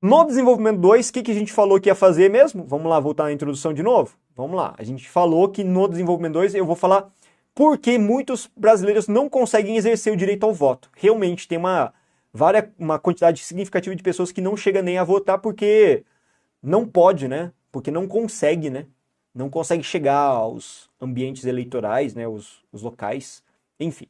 No desenvolvimento 2, o que a gente falou que ia fazer mesmo? Vamos lá, voltar na introdução de novo? Vamos lá, a gente falou que no desenvolvimento 2 eu vou falar por que muitos brasileiros não conseguem exercer o direito ao voto. Realmente tem uma quantidade significativa de pessoas que não chega nem a votar porque não pode, né? Porque não consegue, né? Não consegue chegar aos ambientes eleitorais, né? Os locais, enfim.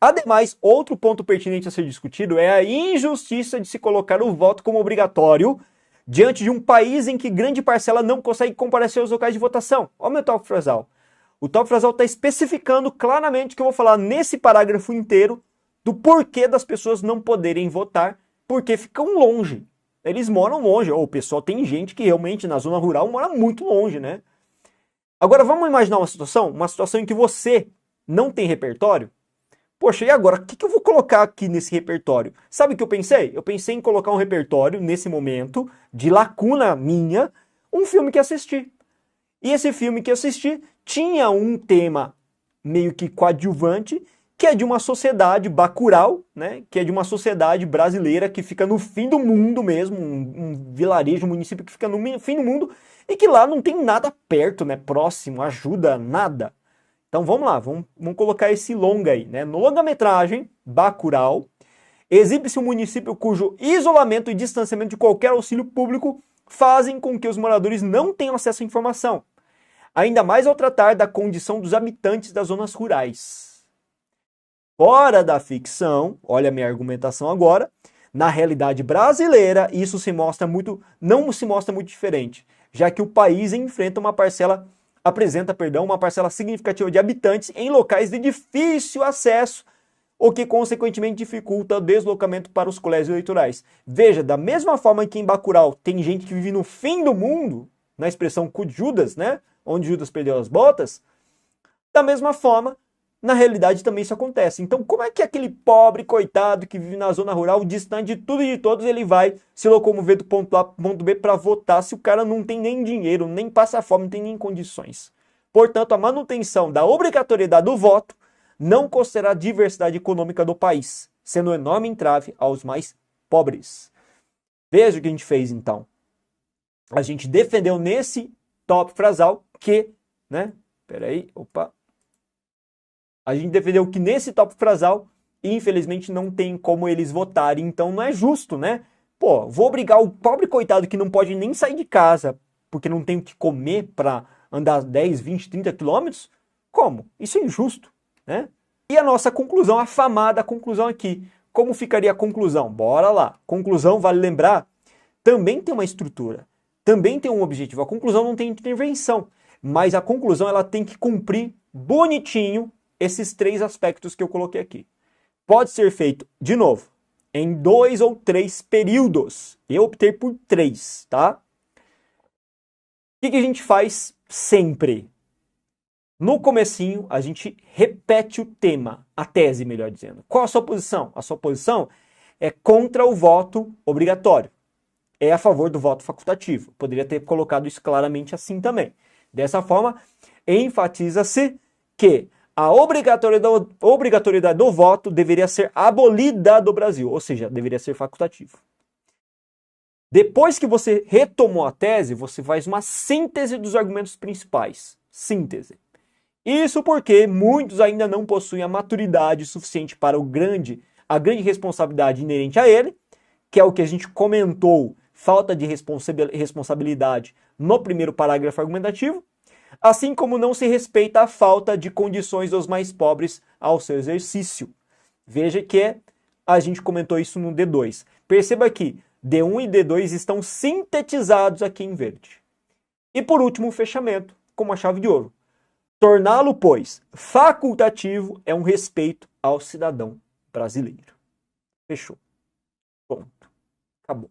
Ademais, outro ponto pertinente a ser discutido é a injustiça de se colocar o voto como obrigatório diante de um país em que grande parcela não consegue comparecer aos locais de votação. Olha o meu tópico frasal. O tópico frasal está especificando claramente que eu vou falar nesse parágrafo inteiro do porquê das pessoas não poderem votar, porque ficam longe. Eles moram longe, ou o pessoal tem gente que realmente na zona rural mora muito longe, né? Agora vamos imaginar uma situação em que você não tem repertório. Poxa, e agora? O que eu vou colocar aqui nesse repertório? Sabe o que eu pensei? Eu pensei em colocar um repertório, nesse momento, de lacuna minha, um filme que assisti. E esse filme que assisti tinha um tema meio que coadjuvante, que é de uma sociedade bacural, né? Que é de uma sociedade brasileira que fica no fim do mundo mesmo, um vilarejo, um município que fica no fim do mundo, e que lá não tem nada perto, né? Próximo, ajuda, nada. Então vamos lá, vamos colocar esse longa aí, né? No longa-metragem, Bacurau, exibe-se um município cujo isolamento e distanciamento de qualquer auxílio público fazem com que os moradores não tenham acesso à informação, ainda mais ao tratar da condição dos habitantes das zonas rurais. Fora da ficção, olha a minha argumentação agora, na realidade brasileira, isso não se mostra muito diferente, já que o país apresenta uma parcela significativa de habitantes em locais de difícil acesso, o que consequentemente dificulta o deslocamento para os colégios eleitorais. Veja, da mesma forma que em Bacurau tem gente que vive no fim do mundo, na expressão cu de Judas, né? Onde Judas perdeu as botas, da mesma forma, na realidade também isso acontece. Então, como é que aquele pobre coitado que vive na zona rural, distante de tudo e de todos, ele vai se locomover do ponto A para o ponto B para votar se o cara não tem nem dinheiro, nem passa fome, não tem nem condições? Portanto, a manutenção da obrigatoriedade do voto não considerará a diversidade econômica do país, sendo um enorme entrave aos mais pobres. Veja o que a gente fez então. A gente defendeu nesse tópico frasal que, né? Peraí, opa. A gente defendeu que nesse tópico frasal, infelizmente, não tem como eles votarem, então não é justo, né? Pô, vou obrigar o pobre coitado que não pode nem sair de casa porque não tem o que comer para andar 10, 20, 30 quilômetros? Como? Isso é injusto, né? E a nossa conclusão, a afamada conclusão aqui. Como ficaria a conclusão? Bora lá. Conclusão, vale lembrar, também tem uma estrutura, também tem um objetivo. A conclusão não tem intervenção, mas a conclusão ela tem que cumprir bonitinho esses 3 aspectos que eu coloquei aqui. Pode ser feito, de novo, em 2 ou 3 períodos. Eu optei por 3, tá? O que a gente faz sempre? No comecinho, a gente repete o tema, a tese, melhor dizendo. Qual a sua posição? A sua posição é contra o voto obrigatório. É a favor do voto facultativo. Poderia ter colocado isso claramente assim também. Dessa forma, enfatiza-se que a obrigatoriedade do voto deveria ser abolida do Brasil, ou seja, deveria ser facultativo. Depois que você retomou a tese, você faz uma síntese dos argumentos principais. Síntese. Isso porque muitos ainda não possuem a maturidade suficiente para a grande responsabilidade inerente a ele, que é o que a gente comentou, falta de responsabilidade no primeiro parágrafo argumentativo, assim como não se respeita a falta de condições dos mais pobres ao seu exercício. Veja que a gente comentou isso no D2. Perceba que D1 e D2 estão sintetizados aqui em verde. E por último, o fechamento, com uma chave de ouro. Torná-lo, pois, facultativo é um respeito ao cidadão brasileiro. Fechou. Ponto. Acabou.